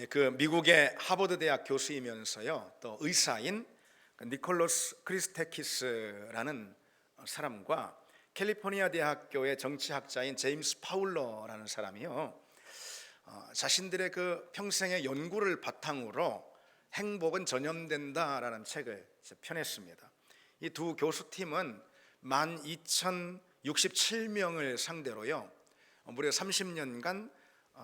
그 미국의 하버드 대학 교수이면서요 또 의사인 니콜로스 크리스테키스라는 사람과 캘리포니아 대학교의 정치학자인 제임스 파울러라는 사람이요 자신들의 그 평생의 연구를 바탕으로 행복은 전염된다라는 책을 펴냈습니다. 이 두 교수팀은 12,067명을 상대로요 무려 30년간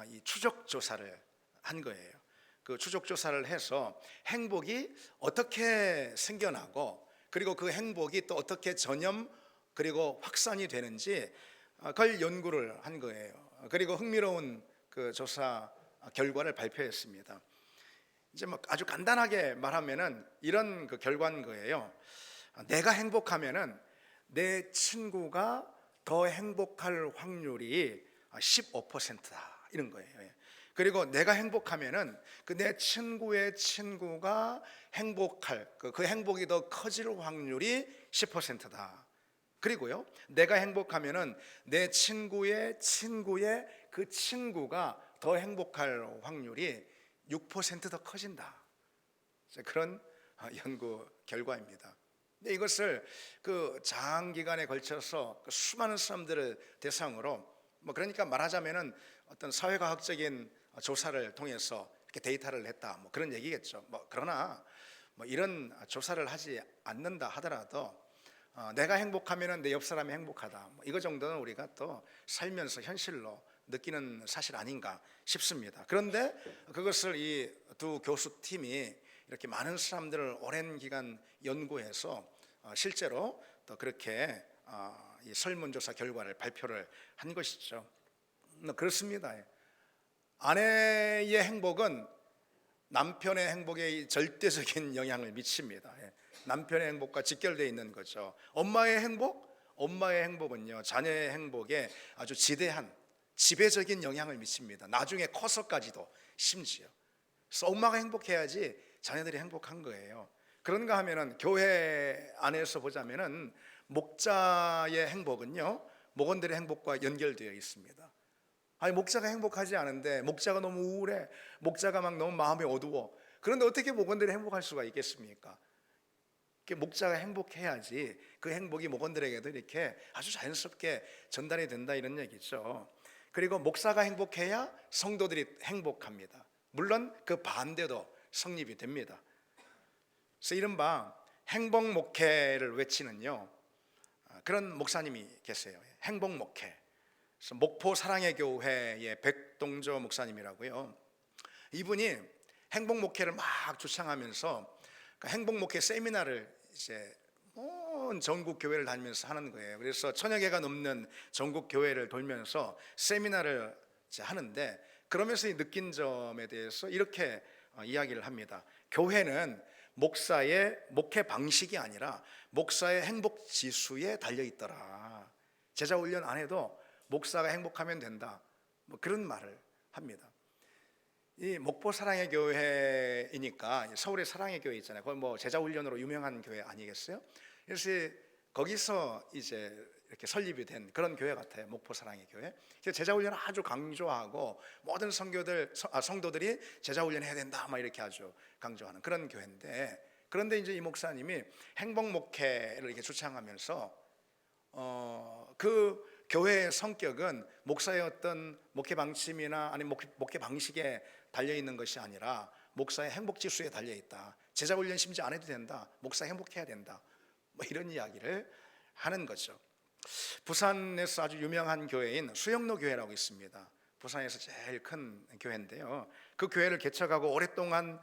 이 추적 조사를 한 거예요. 그 추적 조사를 해서 행복이 어떻게 생겨나고 그리고 그 행복이 또 어떻게 전염 그리고 확산이 되는지 그걸 연구를 한 거예요. 그리고 흥미로운 그 조사 결과를 발표했습니다. 이제 뭐 아주 간단하게 말하면은 이런 그 결과인 거예요. 내가 행복하면은 내 친구가 더 행복할 확률이 15%다 이런 거예요. 그리고 내가 행복하면은 그 내 친구의 친구가 행복할 그 행복이 더 커질 확률이 10%다. 그리고요, 내가 행복하면은 내 친구의 친구의 그 친구가 더 행복할 확률이 6% 더 커진다. 그런 연구 결과입니다. 근데 이것을 그 장기간에 걸쳐서 그 수많은 사람들을 대상으로 그러니까 말하자면은 어떤 사회과학적인 조사를 통해서 이렇게 데이터를 냈다 그런 얘기겠죠. 그러나 이런 조사를 하지 않는다 하더라도 내가 행복하면은 내 옆 사람이 행복하다 이거 정도는 우리가 또 살면서 현실로 느끼는 사실 아닌가 싶습니다. 그런데 그것을 이 두 교수팀이 이렇게 많은 사람들을 오랜 기간 연구해서 실제로 또 그렇게 이 설문조사 결과를 발표를 한 것이죠. 그렇습니다. 아내의 행복은 남편의 행복에 절대적인 영향을 미칩니다. 남편의 행복과 직결되어 있는 거죠. 엄마의 행복은요 자녀의 행복에 아주 지대한 지배적인 영향을 미칩니다. 나중에 커서까지도 심지어. 그래서 엄마가 행복해야지 자녀들이 행복한 거예요. 그런가 하면은 교회 안에서 보자면은 목자의 행복은요 목원들의 행복과 연결되어 있습니다. 아니 목자가 행복하지 않은데 목자가 너무 우울해, 목자가 막 너무 마음이 어두워. 그런데 어떻게 목원들이 행복할 수가 있겠습니까? 목자가 행복해야지 그 행복이 목원들에게도 이렇게 아주 자연스럽게 전달이 된다 이런 얘기죠. 그리고 목사가 행복해야 성도들이 행복합니다. 물론 그 반대도 성립이 됩니다. 그래서 이른바 행복 목회를 외치는요 그런 목사님이 계세요. 행복 목회. 그래서 목포 사랑의 교회의 백동조 목사님이라고요. 이분이 행복 목회를 막 주창하면서 행복 목회 세미나를 이제 온 전국 교회를 다니면서 하는 거예요. 그래서 1000여 개가 넘는 전국 교회를 돌면서 세미나를 하는데 그러면서 느낀 점에 대해서 이렇게 이야기를 합니다. 교회는 목사의 목회 방식이 아니라 목사의 행복 지수에 달려 있더라. 제자 훈련 안 해도 목사가 행복하면 된다. 그런 말을 합니다. 이 목포 사랑의 교회이니까 서울의 사랑의 교회 있잖아요. 거기 제자 훈련으로 유명한 교회 아니겠어요? 그래서 거기서 이제 이렇게 설립이 된 그런 교회 같아요. 목포 사랑의 교회. 제자 훈련을 아주 강조하고 모든 성도들이 제자 훈련해야 된다 이렇게 아주 강조하는 그런 교회인데, 그런데 이제 이 목사님이 행복 목회를 이렇게 주창하면서 그 교회의 성격은 목사의 어떤 목회 방침이나 아니면 목회 방식에 달려 있는 것이 아니라 목사의 행복 지수에 달려 있다. 제자 훈련 심지 안 해도 된다. 목사 행복해야 된다. 이런 이야기를 하는 거죠. 부산에서 아주 유명한 교회인 수영로 교회라고 있습니다. 부산에서 제일 큰 교회인데요. 그 교회를 개척하고 오랫동안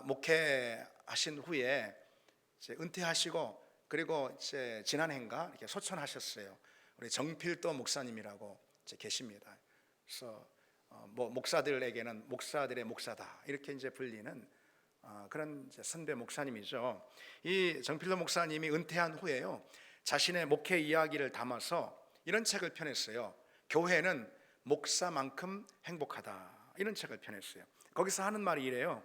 목회하신 후에 이제 은퇴하시고 그리고 이제 지난해인가 이렇게 소천하셨어요. 우리 정필도 목사님이라고 이제 계십니다. 그래서 목사들에게는 목사들의 목사다 이렇게 이제 불리는 그런 이제 선배 목사님이죠. 이 정필도 목사님이 은퇴한 후에요 자신의 목회 이야기를 담아서 이런 책을 펴냈어요. 교회는 목사만큼 행복하다 이런 책을 펴냈어요. 거기서 하는 말이 이래요.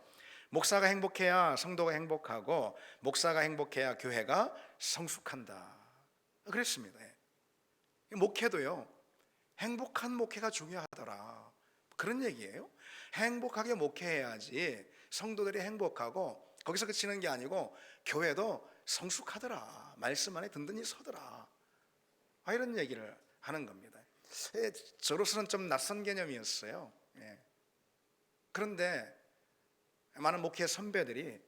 목사가 행복해야 성도가 행복하고 목사가 행복해야 교회가 성숙한다 그랬습니다. 목회도요 행복한 목회가 중요하더라 그런 얘기예요. 행복하게 목회해야지 성도들이 행복하고 거기서 그치는 게 아니고 교회도 성숙하더라, 말씀 안에 든든히 서더라, 이런 얘기를 하는 겁니다. 저로서는 좀 낯선 개념이었어요. 그런데 많은 목회 선배들이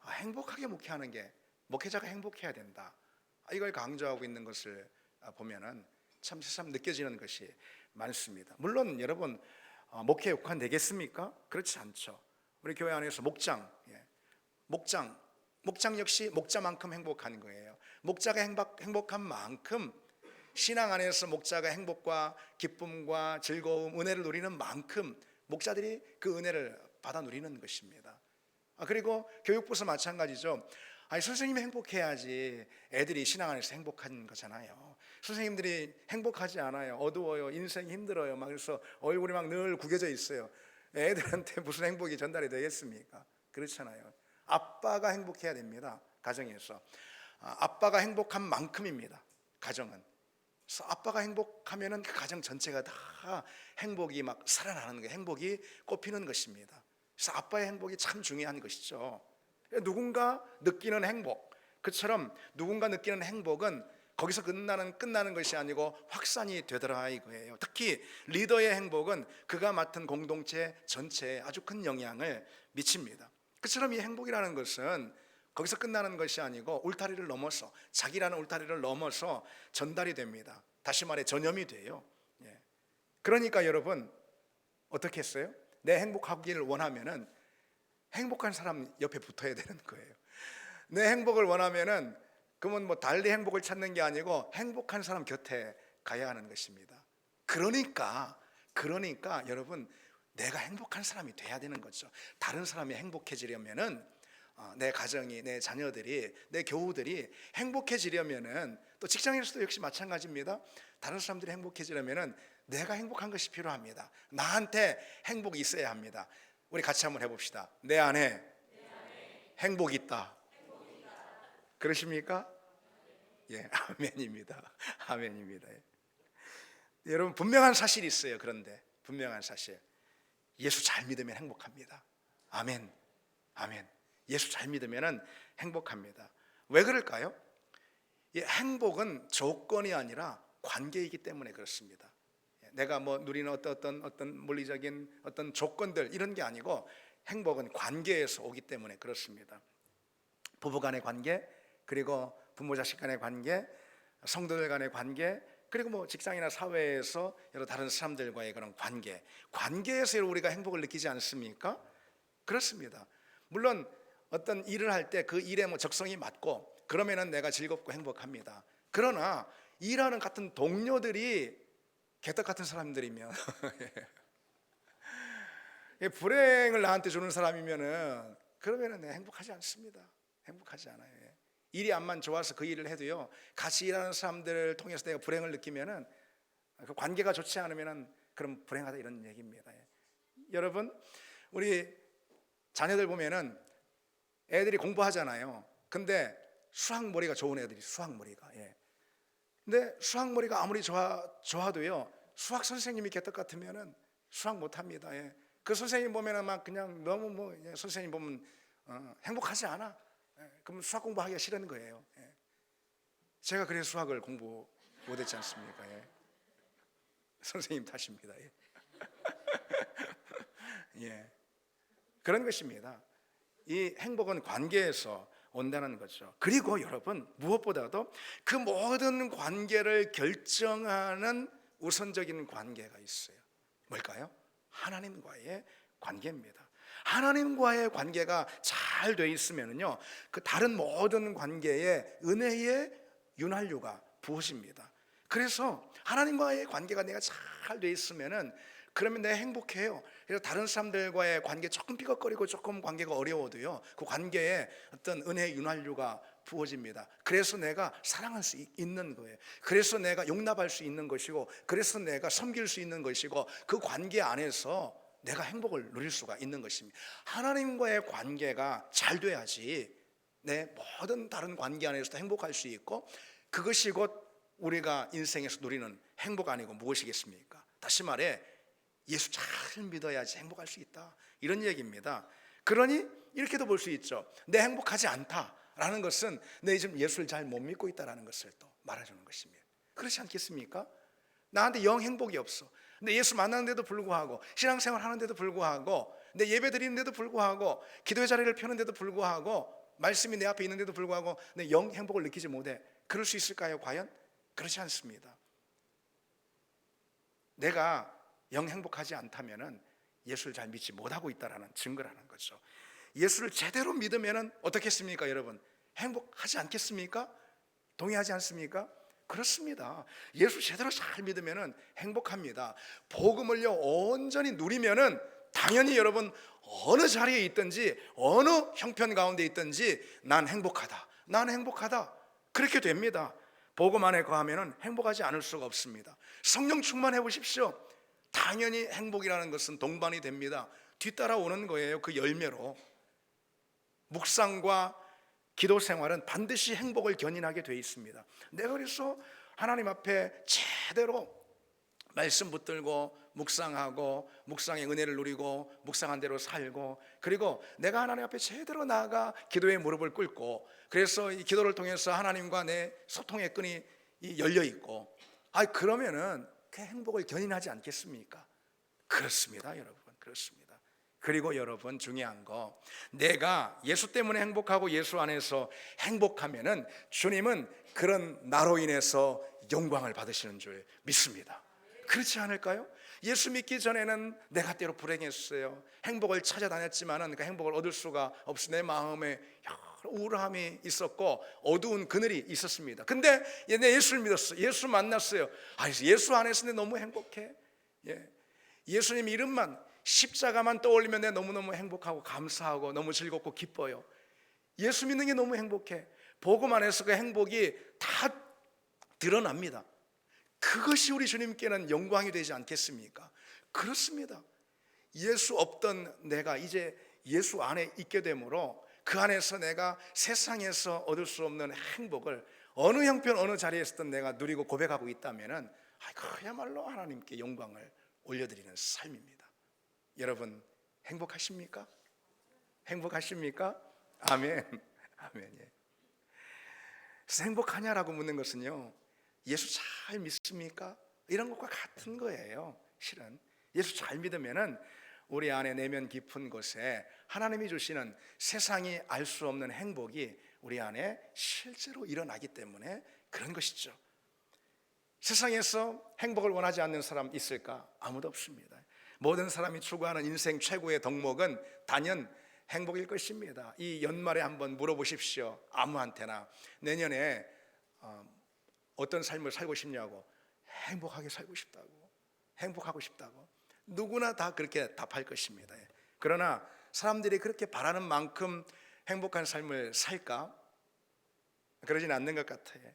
행복하게 목회하는 게, 목회자가 행복해야 된다, 이걸 강조하고 있는 것을 보면은 참 새삼 느껴지는 것이 많습니다. 물론 여러분, 목회에 국한되겠습니까? 그렇지 않죠. 우리 교회 안에서 목장 역시 목자만큼 행복한 거예요. 목자가 행복한 만큼, 신앙 안에서 목자가 행복과 기쁨과 즐거움, 은혜를 누리는 만큼 목자들이 그 은혜를 받아 누리는 것입니다. 그리고 교육부서 마찬가지죠. 선생님이 행복해야지 애들이 신앙 안에서 행복한 거잖아요. 선생님들이 행복하지 않아요. 어두워요. 인생이 힘들어요. 막 그래서 얼굴이 막 늘 구겨져 있어요. 애들한테 무슨 행복이 전달이 되겠습니까? 그렇잖아요. 아빠가 행복해야 됩니다. 가정에서 아빠가 행복한 만큼입니다. 가정은. 그래서 아빠가 행복하면은 그 가정 전체가 다 행복이 막 살아나는 거예요. 행복이 꽃피는 것입니다. 그래서 아빠의 행복이 참 중요한 것이죠. 누군가 느끼는 행복, 그처럼 누군가 느끼는 행복은 거기서 끝나는 것이 아니고 확산이 되더라 이거예요. 특히 리더의 행복은 그가 맡은 공동체 전체에 아주 큰 영향을 미칩니다. 그처럼 이 행복이라는 것은 거기서 끝나는 것이 아니고 울타리를 넘어서, 자기라는 울타리를 넘어서 전달이 됩니다. 다시 말해 전염이 돼요. 그러니까 여러분 어떻게 했어요? 내 행복하기를 원하면은 행복한 사람 옆에 붙어야 되는 거예요. 내 행복을 원하면은 그러면 뭐 달리 행복을 찾는 게 아니고 행복한 사람 곁에 가야 하는 것입니다. 그러니까 여러분, 내가 행복한 사람이 돼야 되는 거죠. 다른 사람이 행복해지려면은 내 가정이, 내 자녀들이, 내 교우들이 행복해지려면은, 또 직장에서도 역시 마찬가지입니다. 다른 사람들이 행복해지려면은 내가 행복한 것이 필요합니다. 나한테 행복이 있어야 합니다. 우리 같이 한번 해봅시다. 내 안에 행복이 있다. 그러십니까? 예, 아멘입니다. 아멘입니다. 여러분, 분명한 사실이 있어요. 그런데 분명한 사실, 예수 잘 믿으면 행복합니다. 아멘. 아멘. 예수 잘 믿으면 행복합니다. 왜 그럴까요? 이 행복은 조건이 아니라 관계이기 때문에 그렇습니다. 내가 뭐 누리는 어떤 물리적인 어떤 조건들, 이런 게 아니고 행복은 관계에서 오기 때문에 그렇습니다. 부부 간의 관계, 그리고 부모 자식 간의 관계, 성도들 간의 관계, 그리고 뭐 직장이나 사회에서 여러 다른 사람들과의 그런 관계에서 우리가 행복을 느끼지 않습니까? 그렇습니다. 물론 어떤 일을 할 때 그 일에 뭐 적성이 맞고 그러면은 내가 즐겁고 행복합니다. 그러나 일하는 같은 동료들이 개떡 같은 사람들이면 불행을 나한테 주는 사람이면은, 그러면은 내가 행복하지 않습니다. 행복하지 않아요. 일이 암만 좋아서 그 일을 해도요, 같이 일하는 사람들을 통해서 내가 불행을 느끼면은, 그 관계가 좋지 않으면은 그럼 불행하다, 이런 얘기입니다. 여러분, 우리 자녀들 보면은 애들이 공부하잖아요. 근데 수학머리가 좋은 애들이, 수학머리가. 근데 수학머리가 아무리 좋아도요, 수학 선생님이 개떡 같으면은 수학 못합니다. 그 선생님 보면은 막 그냥 너무 뭐 선생님 보면 행복하지 않아. 그럼 수학 공부하기가 싫은 거예요. 제가 그래서 수학을 공부 못했지 않습니까? 선생님 탓입니다. 그런 것입니다. 이 행복은 관계에서 온다는 거죠. 그리고 여러분, 무엇보다도 그 모든 관계를 결정하는 우선적인 관계가 있어요. 뭘까요? 하나님과의 관계입니다. 하나님과의 관계가 잘 돼 있으면요, 그 다른 모든 관계에 은혜의 윤활유가 부어집니다. 그래서 하나님과의 관계가 내가 잘 돼 있으면은, 그러면 내가 행복해요. 그래서 다른 사람들과의 관계 조금 삐걱거리고 조금 관계가 어려워도요, 그 관계에 어떤 은혜의 윤활유가 부어집니다. 그래서 내가 사랑할 수 있는 거예요. 그래서 내가 용납할 수 있는 것이고, 그래서 내가 섬길 수 있는 것이고, 그 관계 안에서 내가 행복을 누릴 수가 있는 것입니다. 하나님과의 관계가 잘 돼야지 내 모든 다른 관계 안에서도 행복할 수 있고, 그것이 곧 우리가 인생에서 누리는 행복 아니고 무엇이겠습니까? 다시 말해, 예수 잘 믿어야지 행복할 수 있다, 이런 얘기입니다. 그러니 이렇게도 볼 수 있죠. 내 행복하지 않다라는 것은 내 지금 예수를 잘 못 믿고 있다라는 것을 또 말해주는 것입니다. 그렇지 않겠습니까? 나한테 영 행복이 없어. 근데 예수 만나는데도 불구하고, 신앙생활 하는데도 불구하고, 내 예배 드리는데도 불구하고, 기도의 자리를 펴는데도 불구하고, 말씀이 내 앞에 있는데도 불구하고 내 영 행복을 느끼지 못해. 그럴 수 있을까요? 과연? 그렇지 않습니다. 내가 영 행복하지 않다면 예수를 잘 믿지 못하고 있다는 증거라는 거죠. 예수를 제대로 믿으면 어떻겠습니까, 여러분? 행복하지 않겠습니까? 동의하지 않습니까? 그렇습니다. 예수 제대로 잘 믿으면 행복합니다. 복음을요 온전히 누리면 당연히 여러분 어느 자리에 있든지 어느 형편 가운데 있든지 난 행복하다, 난 행복하다, 그렇게 됩니다. 복음 안에 거하면 행복하지 않을 수가 없습니다. 성령 충만해 보십시오. 당연히 행복이라는 것은 동반이 됩니다. 뒤따라오는 거예요. 그 열매로. 묵상과 기도 생활은 반드시 행복을 견인하게 되어 있습니다. 내가 그래서 하나님 앞에 제대로 말씀 붙들고 묵상하고, 묵상의 은혜를 누리고, 묵상한 대로 살고, 그리고 내가 하나님 앞에 제대로 나아가 기도의 무릎을 꿇고, 그래서 이 기도를 통해서 하나님과 내 소통의 끈이 열려 있고, 그러면은 그 행복을 견인하지 않겠습니까? 그렇습니다, 여러분. 그렇습니다. 그리고 여러분, 중요한 거, 내가 예수 때문에 행복하고 예수 안에서 행복하면은 주님은 그런 나로 인해서 영광을 받으시는 줄 믿습니다. 그렇지 않을까요? 예수 믿기 전에는 내가 때로 불행했어요. 행복을 찾아다녔지만은 그 행복을 얻을 수가 없어. 내 마음에 우울함이 있었고 어두운 그늘이 있었습니다. 근데 내 예수를 믿었어. 예수 만났어요. 예수 안에서 내 너무 행복해. 예수님 이름만, 십자가만 떠올리면 내 너무너무 행복하고 감사하고 너무 즐겁고 기뻐요. 예수 믿는 게 너무 행복해. 복음 안에서 그 행복이 다 드러납니다. 그것이 우리 주님께는 영광이 되지 않겠습니까? 그렇습니다. 예수 없던 내가 이제 예수 안에 있게 되므로 그 안에서 내가 세상에서 얻을 수 없는 행복을 어느 형편 어느 자리에 있었던 내가 누리고 고백하고 있다면 그야말로 하나님께 영광을 올려드리는 삶입니다. 여러분 행복하십니까? 행복하십니까? 아멘. 아멘. 그래서 행복하냐라고 묻는 것은요, 예수 잘 믿습니까? 이런 것과 같은 거예요. 실은 예수 잘 믿으면은 우리 안에 내면 깊은 곳에 하나님이 주시는 세상이 알 수 없는 행복이 우리 안에 실제로 일어나기 때문에 그런 것이죠. 세상에서 행복을 원하지 않는 사람 있을까? 아무도 없습니다. 모든 사람이 추구하는 인생 최고의 덕목은 단연 행복일 것입니다. 이 연말에 한번 물어보십시오. 아무한테나 내년에 어떤 삶을 살고 싶냐고. 행복하게 살고 싶다고, 행복하고 싶다고. 누구나 다 그렇게 답할 것입니다. 그러나 사람들이 그렇게 바라는 만큼 행복한 삶을 살까? 그러진 않는 것 같아요.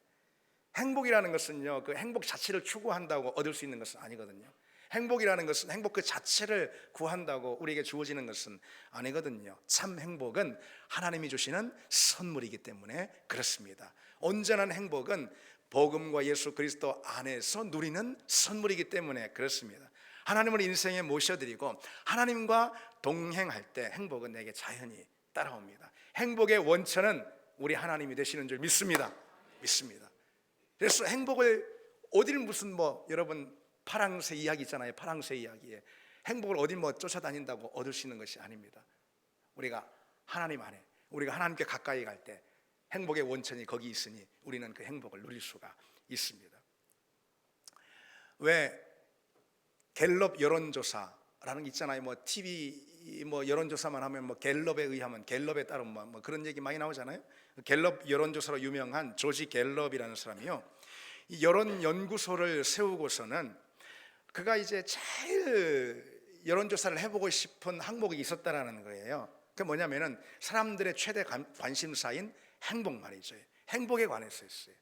행복이라는 것은요, 그 행복 자체를 추구한다고 얻을 수 있는 것은 아니거든요. 행복이라는 것은 행복 그 자체를 구한다고 우리에게 주어지는 것은 아니거든요. 참 행복은 하나님이 주시는 선물이기 때문에 그렇습니다. 온전한 행복은 복음과 예수 그리스도 안에서 누리는 선물이기 때문에 그렇습니다. 하나님을 인생에 모셔드리고 하나님과 동행할 때 행복은 내게 자연히 따라옵니다. 행복의 원천은 우리 하나님이 되시는 줄 믿습니다. 믿습니다. 그래서 행복을 어딜 무슨 여러분 파랑새 이야기 있잖아요. 파랑새 이야기에 행복을 어딜 쫓아다닌다고 얻을 수 있는 것이 아닙니다. 우리가 하나님 안에, 우리가 하나님께 가까이 갈 때 행복의 원천이 거기 있으니 우리는 그 행복을 누릴 수가 있습니다. 왜 갤럽 여론조사라는 게 있잖아요. TV 여론조사만 하면 갤럽에 의하면, 갤럽에 따르면 그런 얘기 많이 나오잖아요. 갤럽 여론조사로 유명한 조지 갤럽이라는 사람이요, 이 여론 연구소를 세우고서는 그가 이제 제일 여론조사를 해보고 싶은 항목이 있었다라는 거예요. 그게 뭐냐면은 사람들의 최대 관심사인 행복 말이죠. 행복에 관해서 했어요.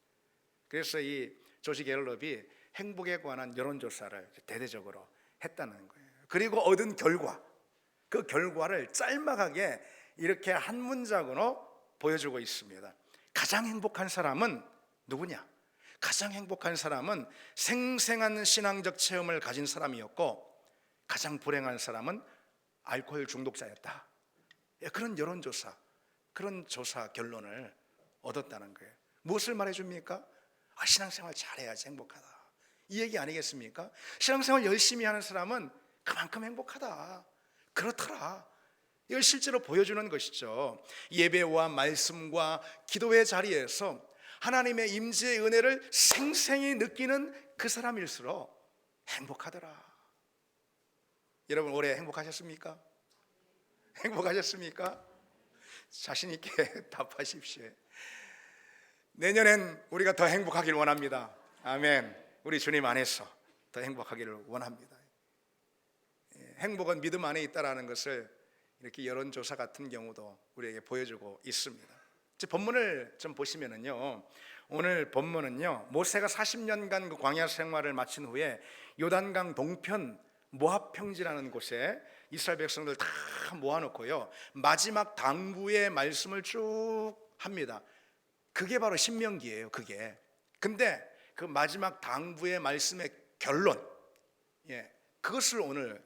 그래서 이 조지 갤럽이 행복에 관한 여론조사를 대대적으로 했다는 거예요. 그리고 얻은 결과, 그 결과를 짤막하게 이렇게 한 문장으로 보여주고 있습니다. 가장 행복한 사람은 누구냐? 가장 행복한 사람은 생생한 신앙적 체험을 가진 사람이었고, 가장 불행한 사람은 알코올 중독자였다. 그런 여론조사, 그런 조사 결론을 얻었다는 거예요. 무엇을 말해줍니까? 신앙생활 잘해야지 행복하다, 이 얘기 아니겠습니까? 신앙생활 열심히 하는 사람은 그만큼 행복하다, 그렇더라. 이걸 실제로 보여주는 것이죠. 예배와 말씀과 기도의 자리에서 하나님의 임재의 은혜를 생생히 느끼는 그 사람일수록 행복하더라. 여러분 올해 행복하셨습니까? 행복하셨습니까? 자신 있게 답하십시오. 내년엔 우리가 더 행복하길 원합니다. 아멘. 우리 주님 안에서 더 행복하기를 원합니다. 행복은 믿음 안에 있다라는 것을 이렇게 여론조사 같은 경우도 우리에게 보여주고 있습니다. 본문을 좀 보시면은요, 오늘 본문은요, 모세가 40년간 그 광야 생활을 마친 후에 요단강 동편 모압 평지라는 곳에 이스라엘 백성들 다 모아놓고요, 마지막 당부의 말씀을 쭉 합니다. 그게 바로 신명기예요. 그게. 근데 그 마지막 당부의 말씀의 결론, 그것을 오늘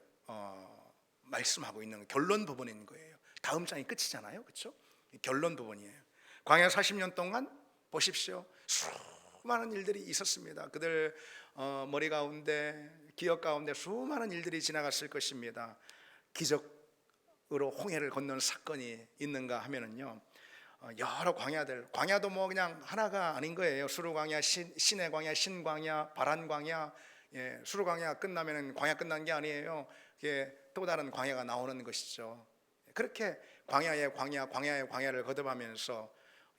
말씀하고 있는 결론 부분인 거예요. 다음 장이 끝이잖아요, 그렇죠? 결론 부분이에요. 광야 40년 동안 보십시오, 수많은 일들이 있었습니다. 그들 머리 가운데, 기억 가운데 수많은 일들이 지나갔을 것입니다. 기적으로 홍해를 건넌 사건이 있는가 하면은요, 여러 광야들, 광야도 뭐 그냥 하나가 아닌 거예요. 수르광야, 신의 광야, 신광야, 바란광야. 수르광야 끝나면은 광야 끝난 게 아니에요. 또 다른 광야가 나오는 것이죠. 그렇게 광야의 광야, 광야의 광야를 거듭하면서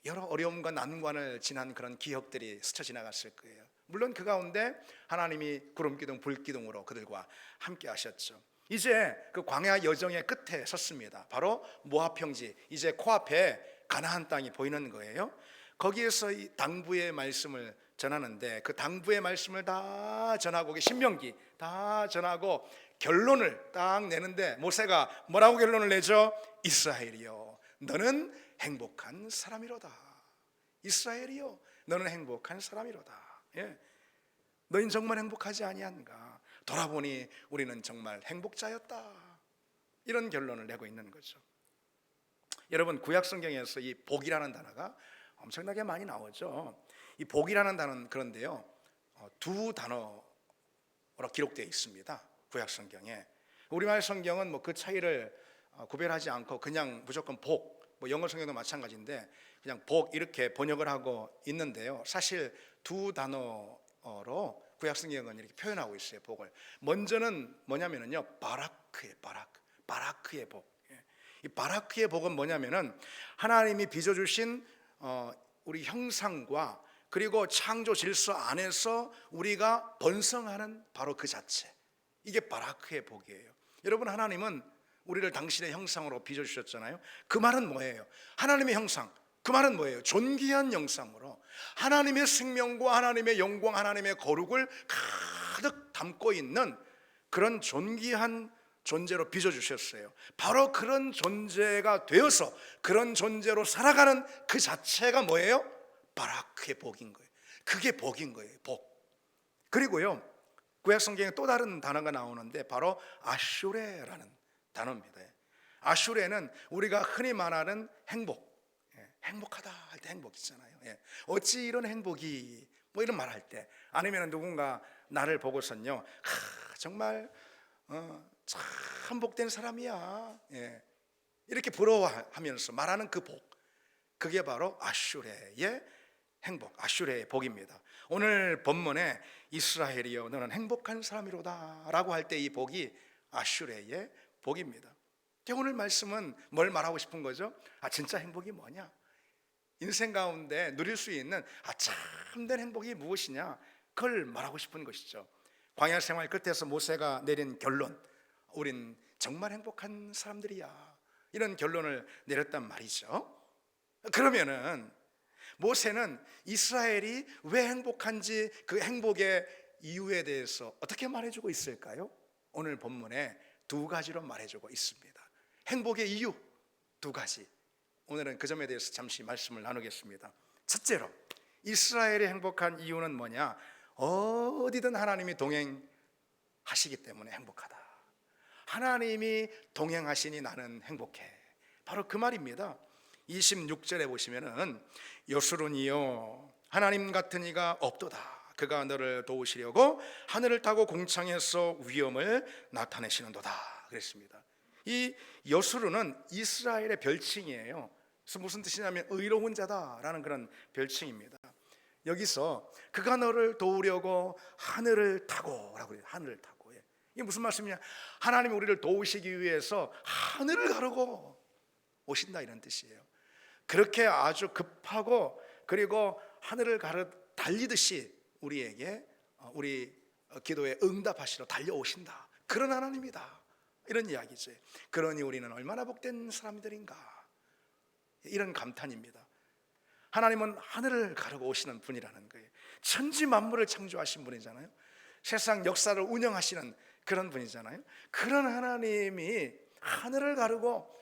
여러 어려움과 난관을 지난 그런 기억들이 스쳐 지나갔을 거예요. 물론 그 가운데 하나님이 구름기둥, 불기둥으로 그들과 함께 하셨죠. 이제 그 광야 여정의 끝에 섰습니다. 바로 모압 평지, 이제 코앞에 가나안 땅이 보이는 거예요. 거기에서 이 당부의 말씀을 전하는데, 그 당부의 말씀을 다 전하고, 신명기 다 전하고 결론을 딱 내는데, 모세가 뭐라고 결론을 내죠? 이스라엘이여, 너는 행복한 사람이로다. 이스라엘이여, 너는 행복한 사람이로다. 너희는 정말 행복하지 아니한가? 돌아보니 우리는 정말 행복자였다. 이런 결론을 내고 있는 거죠. 여러분, 구약 성경에서 이 복이라는 단어가 엄청나게 많이 나오죠. 이 복이라는 단어는 그런데요, 두 단어로 기록되어 있습니다. 구약 성경에. 우리말 성경은 뭐 그 차이를 구별하지 않고 그냥 무조건 복, 뭐 영어 성경도 마찬가지인데 그냥 복 이렇게 번역을 하고 있는데요, 사실 두 단어로 구약 성경은 이렇게 표현하고 있어요. 복을. 먼저는 뭐냐면요, 바라크의 복. 이 바라크의 복은 뭐냐면은 하나님이 빚어주신 우리 형상과 그리고 창조 질서 안에서 우리가 번성하는 바로 그 자체, 이게 바라크의 복이에요. 여러분, 하나님은 우리를 당신의 형상으로 빚어주셨잖아요. 그 말은 뭐예요? 하나님의 형상, 그 말은 뭐예요? 존귀한 형상으로 하나님의 생명과 하나님의 영광, 하나님의 거룩을 가득 담고 있는 그런 존귀한 존재로 빚어주셨어요. 바로 그런 존재가 되어서 그런 존재로 살아가는 그 자체가 뭐예요? 바라크의 복인 거예요. 그게 복인 거예요. 복. 그리고요, 구약 성경에 또 다른 단어가 나오는데 바로 아슈레라는 단어입니다. 아슈레는 우리가 흔히 말하는 행복, 행복하다 할 때 행복 있잖아요. 어찌 이런 행복이, 뭐 이런 말 할 때, 아니면 누군가 나를 보고선요, 정말 참 복된 사람이야, 이렇게 부러워하면서 말하는 그 복, 그게 바로 아슈레의 행복, 아슈레의 복입니다. 오늘 본문에 이스라엘이여 너는 행복한 사람이로다 라고 할 때 이 복이 아슈레의 복입니다. 오늘 말씀은 뭘 말하고 싶은 거죠? 진짜 행복이 뭐냐? 인생 가운데 누릴 수 있는 참된 행복이 무엇이냐? 그걸 말하고 싶은 것이죠. 광야 생활 끝에서 모세가 내린 결론, 우린 정말 행복한 사람들이야, 이런 결론을 내렸단 말이죠. 그러면은 모세는 이스라엘이 왜 행복한지, 그 행복의 이유에 대해서 어떻게 말해주고 있을까요? 오늘 본문에 두 가지로 말해주고 있습니다. 행복의 이유 두 가지, 오늘은 그 점에 대해서 잠시 말씀을 나누겠습니다. 첫째로, 이스라엘의 행복한 이유는 뭐냐? 어디든 하나님이 동행하시기 때문에 행복하다. 하나님이 동행하시니 나는 행복해. 바로 그 말입니다. 26절에 보시면은 여수론이여 하나님 같은 이가 없도다. 그가 너를 도우시려고 하늘을 타고 공창에서 위엄을 나타내시는도다 그랬습니다. 이 여수론은 이스라엘의 별칭이에요. 그래서 무슨 뜻이냐면 의로운 자다라는 그런 별칭입니다. 여기서 그가 너를 도우려고 하늘을 타고라고 해요. 하늘을 타고. 이게 무슨 말씀이냐? 하나님이 우리를 도우시기 위해서 하늘을 가르고 오신다 이런 뜻이에요. 그렇게 아주 급하고 그리고 하늘을 가르 달리듯이 우리에게 우리 기도에 응답하시러 달려오신다. 그런 하나님이다. 이런 이야기죠. 그러니 우리는 얼마나 복된 사람들인가. 이런 감탄입니다. 하나님은 하늘을 가르고 오시는 분이라는 거예요. 천지 만물을 창조하신 분이잖아요. 세상 역사를 운영하시는 그런 분이잖아요. 그런 하나님이 하늘을 가르고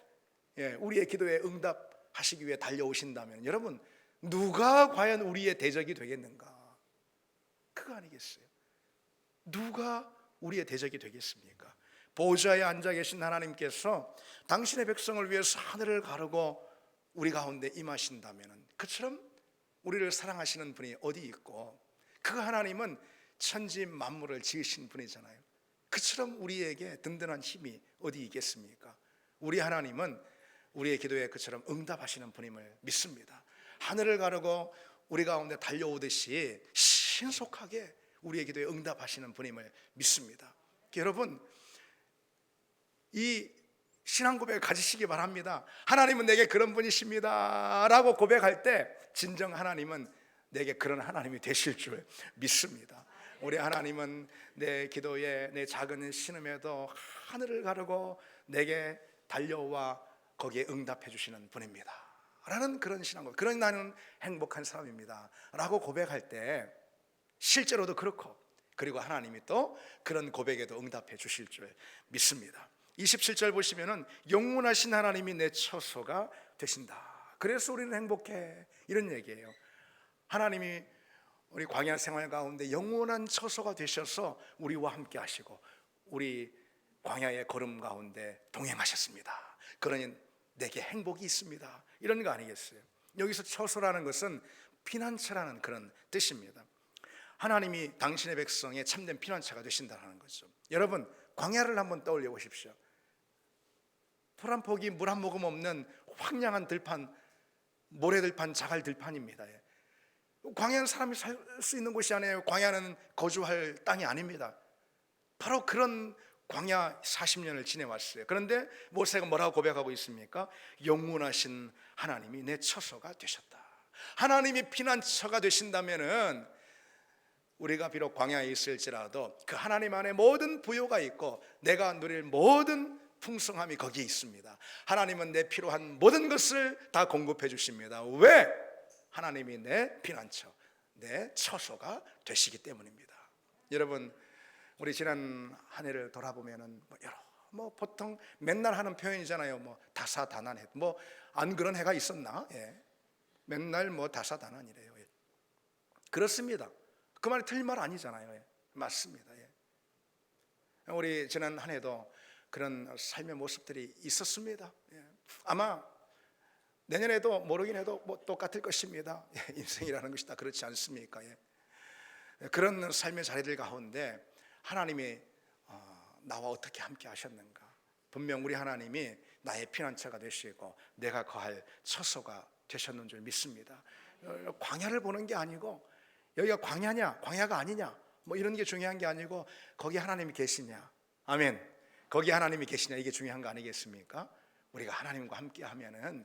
우리의 기도에 응답하시기 위해 달려오신다면 여러분 누가 과연 우리의 대적이 되겠는가? 그거 아니겠어요? 누가 우리의 대적이 되겠습니까? 보좌에 앉아 계신 하나님께서 당신의 백성을 위해서 하늘을 가르고 우리 가운데 임하신다면 그처럼 우리를 사랑하시는 분이 어디 있고 그 하나님은 천지 만물을 지으신 분이잖아요. 그처럼 우리에게 든든한 힘이 어디 있겠습니까? 우리 하나님은 우리의 기도에 그처럼 응답하시는 분임을 믿습니다. 하늘을 가르고 우리 가운데 달려오듯이 신속하게 우리의 기도에 응답하시는 분임을 믿습니다. 여러분 이 신앙 고백을 가지시기 바랍니다. 하나님은 내게 그런 분이십니다 라고 고백할 때 진정 하나님은 내게 그런 하나님이 되실 줄 믿습니다. 우리 하나님은 내 기도에 내 작은 신음에도 하늘을 가르고 내게 달려와 거기에 응답해 주시는 분입니다 라는 그런 신앙 고백. 그런 나는 행복한 사람입니다 라고 고백할 때 실제로도 그렇고 그리고 하나님이 또 그런 고백에도 응답해 주실 줄 믿습니다. 27절 보시면은 영원하신 하나님이 내 처소가 되신다. 그래서 우리는 행복해. 이런 얘기예요. 하나님이 우리 광야 생활 가운데 영원한 처소가 되셔서 우리와 함께 하시고 우리 광야의 걸음 가운데 동행하셨습니다. 그러니 내게 행복이 있습니다. 이런 거 아니겠어요? 여기서 처소라는 것은 피난처라는 그런 뜻입니다. 하나님이 당신의 백성의 참된 피난처가 되신다는 거죠. 여러분 광야를 한번 떠올려 보십시오. 풀 한 포기 물 한 모금 없는 황량한 들판, 모래들판, 자갈 들판입니다. 광야는 사람이 살 수 있는 곳이 아니에요. 광야는 거주할 땅이 아닙니다. 바로 그런 광야 40년을 지내왔어요. 그런데 모세가 뭐라고 고백하고 있습니까? 영원하신 하나님이 내 처소가 되셨다. 하나님이 피난처가 되신다면은 우리가 비록 광야에 있을지라도 그 하나님 안에 모든 부요가 있고 내가 누릴 모든 풍성함이 거기에 있습니다. 하나님은 내 필요한 모든 것을 다 공급해 주십니다. 왜? 하나님이 내 피난처, 내 처소가 되시기 때문입니다. 여러분 우리 지난 한 해를 돌아보면은 보통 맨날 하는 표현이잖아요. 다사다난해. 안 그런 해가 있었나? 맨날 다사다난이래요. 그렇습니다. 그 말이 틀린 말 아니잖아요. 맞습니다. 우리 지난 한 해도 그런 삶의 모습들이 있었습니다. 아마 내년에도 모르긴 해도 똑같을 것입니다. 인생이라는 것이 다 그렇지 않습니까? 그런 삶의 자리들 가운데 하나님이 나와 어떻게 함께 하셨는가? 분명 우리 하나님이 나의 피난처가 되시고 내가 거할 처소가 되셨는 줄 믿습니다. 광야를 보는 게 아니고 여기가 광야냐 광야가 아니냐 이런 게 중요한 게 아니고 거기 하나님이 계시냐, 아멘, 거기 하나님이 계시냐 이게 중요한 거 아니겠습니까? 우리가 하나님과 함께 하면은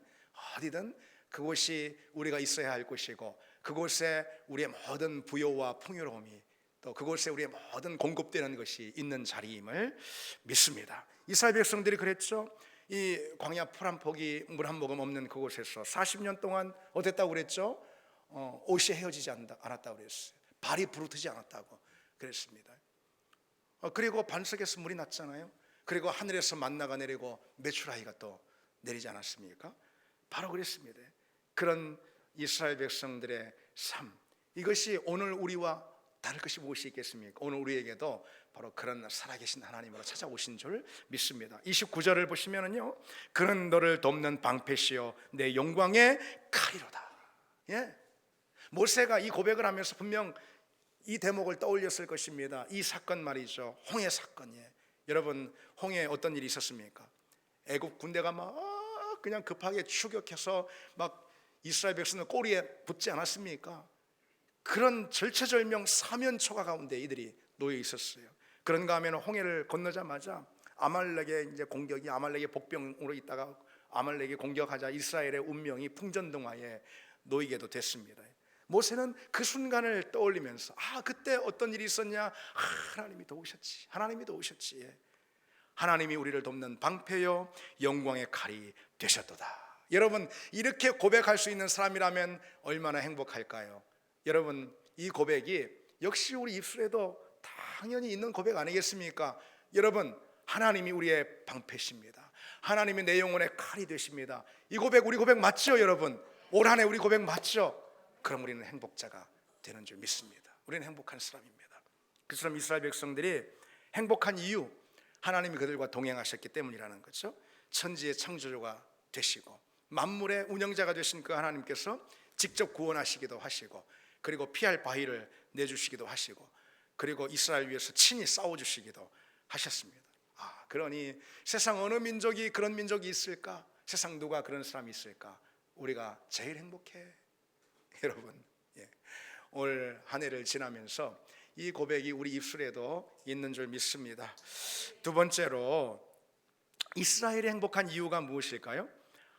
어디든 그곳이 우리가 있어야 할 곳이고 그곳에 우리의 모든 부요와 풍요로움이 또 그곳에 우리의 모든 공급되는 것이 있는 자리임을 믿습니다. 이스라엘 백성들이 그랬죠. 이 광야 풀 한 포기 물 한 모금 없는 그곳에서 40년 동안 어땠다고 그랬죠? 옷이 헤어지지 않았다고 그랬어요. 발이 부르트지 않았다고 그랬습니다. 그리고 반석에서 물이 났잖아요. 그리고 하늘에서 만나가 내리고 메추라기가 또 내리지 않았습니까? 바로 그랬습니다. 그런 이스라엘 백성들의 삶, 이것이 오늘 우리와 다를 것이 무엇이 있겠습니까? 오늘 우리에게도 바로 그런 살아계신 하나님으로 찾아오신 줄 믿습니다. 29절을 보시면은요, 그는 너를 돕는 방패시요 내 영광의 칼이로다. 예, 모세가 이 고백을 하면서 분명 이 대목을 떠올렸을 것입니다. 이 사건 말이죠, 홍해 사건이에요. 여러분, 홍해에 어떤 일이 있었습니까? 애굽 군대가 막 그냥 급하게 추격해서 막 이스라엘 백성들 꼬리에 붙지 않았습니까? 그런 절체절명 사면초가 가운데 이들이 놓여 있었어요. 그런가 하면 홍해를 건너자마자 아말렉의 이제 공격이, 아말렉의 복병으로 있다가 아말렉이 공격하자 이스라엘의 운명이 풍전등화에 놓이게도 됐습니다. 모세는 그 순간을 떠올리면서 그때 어떤 일이 있었냐? 하나님이 도우셨지, 하나님이 도우셨지. 하나님이 우리를 돕는 방패요 영광의 칼이 되셨도다. 여러분, 이렇게 고백할 수 있는 사람이라면 얼마나 행복할까요? 여러분, 이 고백이 역시 우리 입술에도 당연히 있는 고백 아니겠습니까? 여러분, 하나님이 우리의 방패십니다. 하나님이 내 영혼의 칼이 되십니다. 이 고백, 우리 고백 맞죠, 여러분? 올 한 해 우리 고백 맞죠? 그럼 우리는 행복자가 되는 줄 믿습니다. 우리는 행복한 사람입니다. 그처럼 이스라엘 백성들이 행복한 이유, 하나님이 그들과 동행하셨기 때문이라는 거죠. 천지의 창조주가 되시고 만물의 운영자가 되신 그 하나님께서 직접 구원하시기도 하시고, 그리고 피할 바위를 내주시기도 하시고, 그리고 이스라엘 위해서 친히 싸워주시기도 하셨습니다. 그러니 세상 어느 민족이 그런 민족이 있을까? 세상 누가 그런 사람이 있을까? 우리가 제일 행복해. 여러분, 올 한 해를 지나면서 이 고백이 우리 입술에도 있는 줄 믿습니다. 두 번째로, 이스라엘이 행복한 이유가 무엇일까요?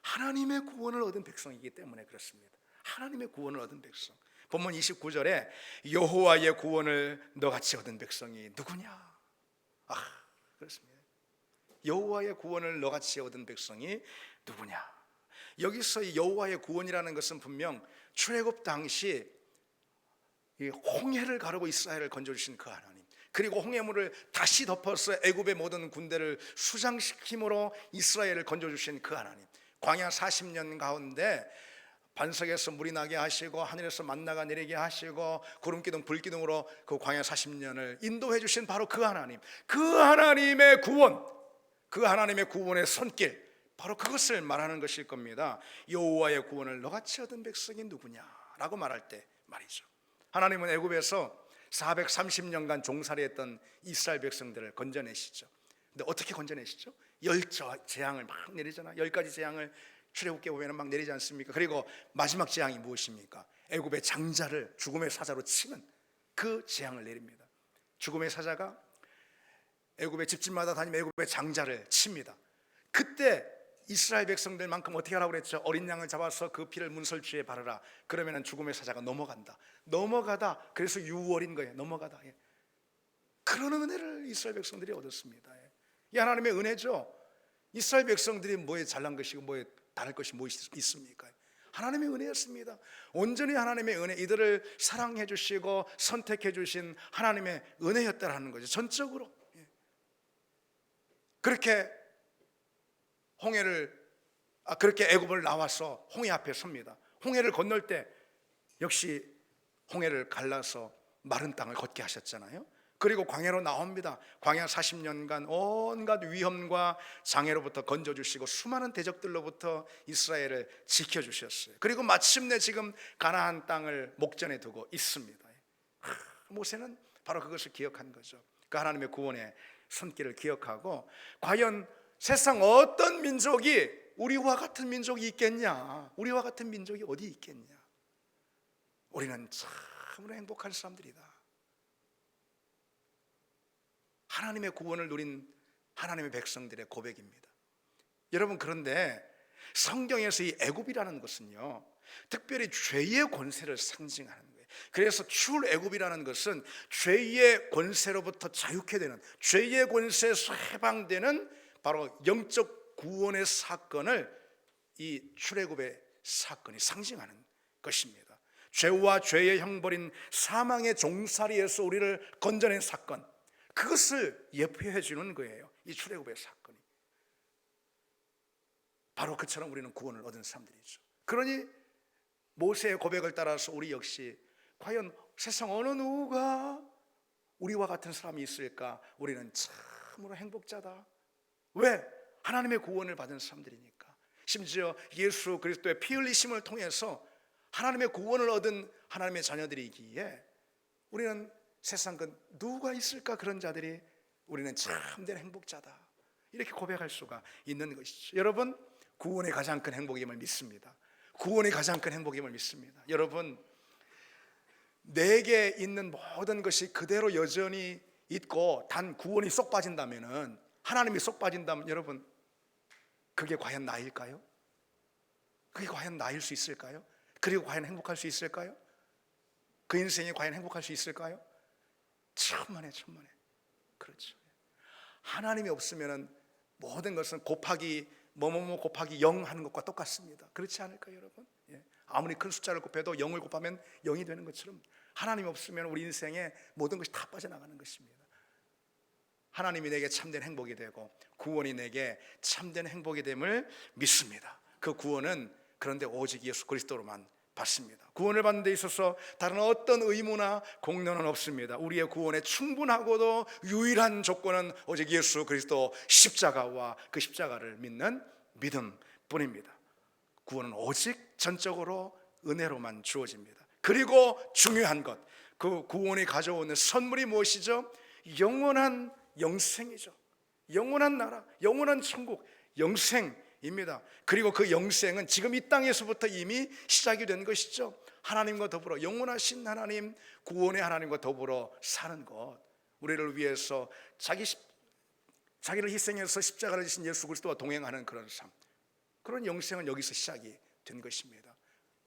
하나님의 구원을 얻은 백성이기 때문에 그렇습니다. 하나님의 구원을 얻은 백성. 본문 29절에 여호와의 구원을 너같이 얻은 백성이 누구냐? 그렇습니다. 여호와의 구원을 너같이 얻은 백성이 누구냐? 여기서 이 여호와의 구원이라는 것은 분명 출애굽 당시 이 홍해를 가르고 이스라엘을 건져주신 그 하나님, 그리고 홍해물을 다시 덮어서 애굽의 모든 군대를 수장시킴으로 이스라엘을 건져주신 그 하나님, 광야 40년 가운데 반석에서 물이 나게 하시고 하늘에서 만나가 내리게 하시고 구름기둥 불기둥으로 그 광야 40년을 인도해 주신 바로 그 하나님, 그 하나님의 구원, 그 하나님의 구원의 손길, 바로 그것을 말하는 것일 겁니다. 여호와의 구원을 너같이 얻은 백성이 누구냐라고 말할 때 말이죠. 하나님은 애굽에서 430년간 종살이했던 이스라엘 백성들을 건져내시죠. 근데 어떻게 건져내시죠? 열 재앙을 막 내리잖아. 10가지 재앙을 출애굽기에 보면 막 내리지 않습니까? 그리고 마지막 재앙이 무엇입니까? 애굽의 장자를 죽음의 사자로 치는 그 재앙을 내립니다. 죽음의 사자가 애굽의 집집마다 다니며 애굽의 장자를 칩니다. 그때 이스라엘 백성들만큼 어떻게 하라고 그랬죠? 어린 양을 잡아서 그 피를 문설주에 바르라. 그러면 죽음의 사자가 넘어가다. 그래서 유월인 거예요. 넘어가다. 그런 은혜를 이스라엘 백성들이 얻었습니다. 이 하나님의 은혜죠. 이스라엘 백성들이 뭐에 잘난 것이고 뭐에 다를 것이 무엇이 있습니까? 하나님의 은혜였습니다. 온전히 하나님의 은혜, 이들을 사랑해 주시고 선택해 주신 하나님의 은혜였다라는 거죠. 전적으로. 그렇게 그렇게 애굽을 나와서 홍해 앞에 섭니다. 홍해를 건널 때 역시 홍해를 갈라서 마른 땅을 걷게 하셨잖아요. 그리고 광야로 나옵니다. 광야 40년간 온갖 위험과 장애로부터 건져주시고 수많은 대적들로부터 이스라엘을 지켜주셨어요. 그리고 마침내 지금 가나안 땅을 목전에 두고 있습니다. 모세는 바로 그것을 기억한 거죠. 그 하나님의 구원의 손길을 기억하고, 과연 세상 어떤 민족이 우리와 같은 민족이 있겠냐? 우리와 같은 민족이 어디 있겠냐? 우리는 참으로 행복한 사람들이다. 하나님의 구원을 누린 하나님의 백성들의 고백입니다. 여러분, 그런데 성경에서 이 애굽이라는 것은요, 특별히 죄의 권세를 상징하는 거예요. 그래서 출애굽이라는 것은 죄의 권세로부터 자유케 되는, 죄의 권세에서 해방되는 바로 영적 구원의 사건을 이 출애굽의 사건이 상징하는 것입니다. 죄와 죄의 형벌인 사망의 종살이에서 우리를 건져낸 사건, 그것을 예표해 주는 거예요. 이 출애굽의 사건이. 바로 그처럼 우리는 구원을 얻은 사람들이죠. 그러니 모세의 고백을 따라서 우리 역시 과연 세상 어느 누가 우리와 같은 사람이 있을까? 우리는 참으로 행복자다. 왜? 하나님의 구원을 받은 사람들이니까. 심지어 예수 그리스도의 피 흘리심을 통해서 하나님의 구원을 얻은 하나님의 자녀들이기에 우리는 세상 그 누가 있을까? 그런 자들이 우리는 참된 행복자다, 이렇게 고백할 수가 있는 것이죠. 여러분, 구원이 가장 큰 행복임을 믿습니다. 구원이 가장 큰 행복임을 믿습니다. 여러분, 내게 있는 모든 것이 그대로 여전히 있고 단 구원이 쏙 빠진다면은, 하나님이 쏙 빠진다면 여러분, 그게 과연 나일까요? 그게 과연 나일 수 있을까요? 그리고 과연 행복할 수 있을까요? 그 인생이 과연 행복할 수 있을까요? 천만에. 그렇죠. 하나님이 없으면은 모든 것은 곱하기 뭐뭐뭐 곱하기 0 하는 것과 똑같습니다. 그렇지 않을까요, 여러분? 아무리 큰 숫자를 곱해도 0을 곱하면 0이 되는 것처럼 하나님이 없으면 우리 인생에 모든 것이 다 빠져나가는 것입니다. 하나님이 내게 참된 행복이 되고 구원이 내게 참된 행복이 됨을 믿습니다. 그 구원은 그런데 오직 예수 그리스도로만 받습니다. 구원을 받는 데 있어서 다른 어떤 의무나 공로는 없습니다. 우리의 구원의 충분하고도 유일한 조건은 오직 예수 그리스도 십자가와 그 십자가를 믿는 믿음뿐입니다. 구원은 오직 전적으로 은혜로만 주어집니다. 그리고 중요한 것, 그 구원이 가져오는 선물이 무엇이죠? 영원한 영생이죠. 영원한 나라, 영원한 천국, 영생입니다. 그리고 그 영생은 지금 이 땅에서부터 이미 시작이 된 것이죠. 하나님과 더불어, 영원하신 하나님, 구원의 하나님과 더불어 사는 것, 우리를 위해서 자기를 희생해서 십자가를 지신 예수 그리스도와 동행하는 그런 삶, 그런 영생은 여기서 시작이 된 것입니다.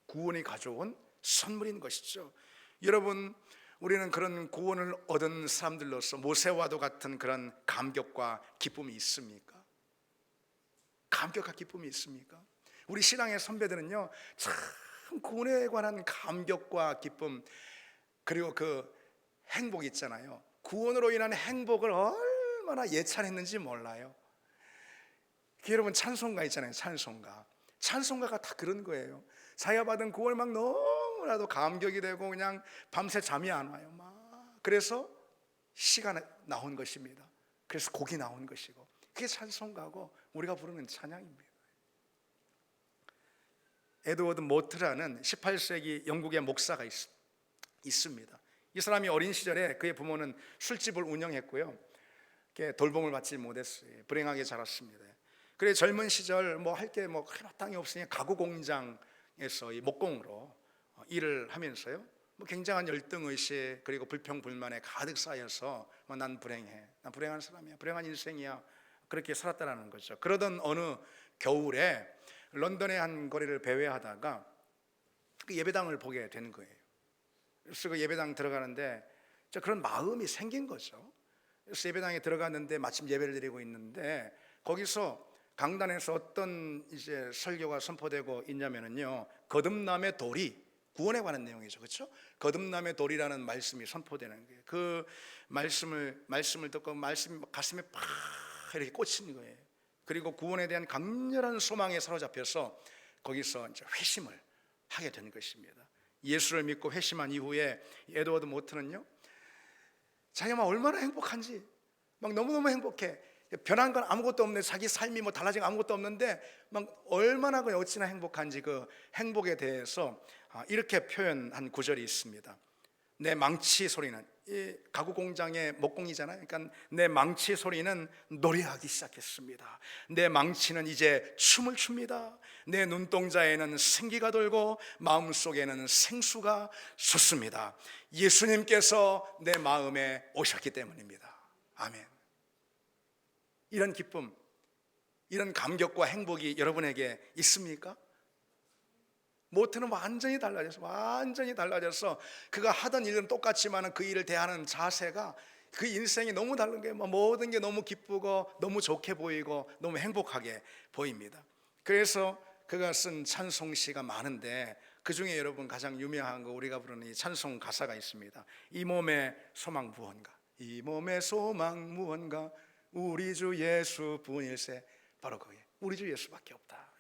구원이 가져온 선물인 것이죠. 여러분, 우리는 그런 구원을 얻은 사람들로서 모세와도 같은 그런 감격과 기쁨이 있습니까? 감격과 기쁨이 있습니까? 우리 신앙의 선배들은요, 참 구원에 관한 감격과 기쁨, 그리고 그 행복 있잖아요. 구원으로 인한 행복을 얼마나 예찬했는지 몰라요. 여러분, 찬송가 있잖아요. 찬송가가 다 그런 거예요. 자기가 받은 구원을 막 너무나도 감격이 되고 그냥 밤새 잠이 안 와요. 막 그래서 시가 나온 것입니다. 그래서 곡이 나온 것이고, 그게 찬송가고 우리가 부르는 찬양입니다. 에드워드 모트라는 18세기 영국의 목사가 있습니다. 이 사람이 어린 시절에 그의 부모는 술집을 운영했고요, 돌봄을 받지 못했어요. 불행하게 자랐습니다. 그래 젊은 시절 뭐 할 게 뭐 마땅히 없으니 가구 공장에서 이 목공으로 일을 하면서요, 뭐 굉장한 열등의식 그리고 불평불만에 가득 쌓여서 난 불행해, 난 불행한 사람이야, 불행한 인생이야, 그렇게 살았다는 거죠. 그러던 어느 겨울에 런던의 한 거리를 배회하다가 그 예배당을 보게 된 거예요. 그래서 그 예배당 들어가는데 그런 마음이 생긴 거죠. 그래서 예배당에 들어갔는데 마침 예배를 드리고 있는데 거기서 강단에서 어떤 이제 설교가 선포되고 있냐면요, 거듭남의 도리, 구원에 관한 내용이죠, 그렇죠? 거듭남의 도리라는 말씀이 선포되는 거예요. 그 말씀을 듣고 말씀이 가슴에 팍 이렇게 꽂힌 거예요. 그리고 구원에 대한 강렬한 소망에 사로잡혀서 거기서 이제 회심을 하게 된 것입니다. 예수를 믿고 회심한 이후에 에드워드 모트는요, 자기가 막 얼마나 행복한지, 막 너무너무 행복해. 변한 건 아무것도 없네. 자기 삶이 뭐 달라진 건 아무것도 없는데 막 얼마나 어찌나 행복한지 그 행복에 대해서 이렇게 표현한 구절이 있습니다. 내 망치 소리는, 이 가구 공장의 목공이잖아요. 그러니까 내 망치 소리는 노래하기 시작했습니다. 내 망치는 이제 춤을 춥니다. 내 눈동자에는 생기가 돌고 마음속에는 생수가 솟습니다. 예수님께서 내 마음에 오셨기 때문입니다. 아멘. 이런 기쁨, 이런 감격과 행복이 여러분에게 있습니까? 모트는 완전히 달라져서 그가 하던 일은 똑같지만 그 일을 대하는 자세가, 그 인생이 너무 다른 게 모든 게 너무 기쁘고 너무 좋게 보이고 너무 행복하게 보입니다. 그래서 그가 쓴 찬송시가 많은데 그 중에 여러분 가장 유명한 거, 우리가 부르는 이 찬송 가사가 있습니다. 이 몸의 소망 무언가, 이 몸의 소망 무언가, 우리 주 예수뿐일세. 바로 그게 우리 주 예수밖에 없다.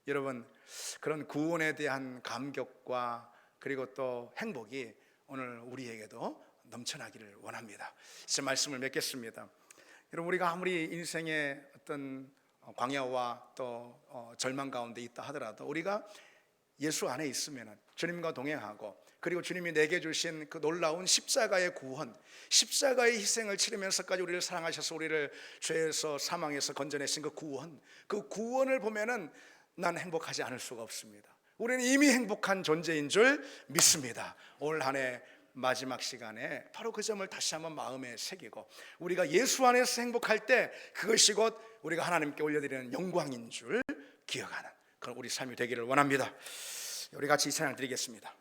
여러분, 그런 구원에 대한 감격과 그리고 또 행복이 오늘 우리에게도 넘쳐나기를 원합니다. 제 말씀을 맺겠습니다. 여러분, 우리가 아무리 인생의 어떤 광야와 또 절망 가운데 있다 하더라도 우리가 예수 안에 있으면 주님과 동행하고, 그리고 주님이 내게 주신 그 놀라운 십자가의 구원, 십자가의 희생을 치르면서까지 우리를 사랑하셔서 우리를 죄에서 사망에서 건져내신 그 구원을 보면은 난 행복하지 않을 수가 없습니다. 우리는 이미 행복한 존재인 줄 믿습니다. 올 한 해 마지막 시간에 바로 그 점을 다시 한번 마음에 새기고, 우리가 예수 안에서 행복할 때 그것이 곧 우리가 하나님께 올려드리는 영광인 줄 기억하는 그런 우리 삶이 되기를 원합니다. 우리 같이 이 찬양 드리겠습니다.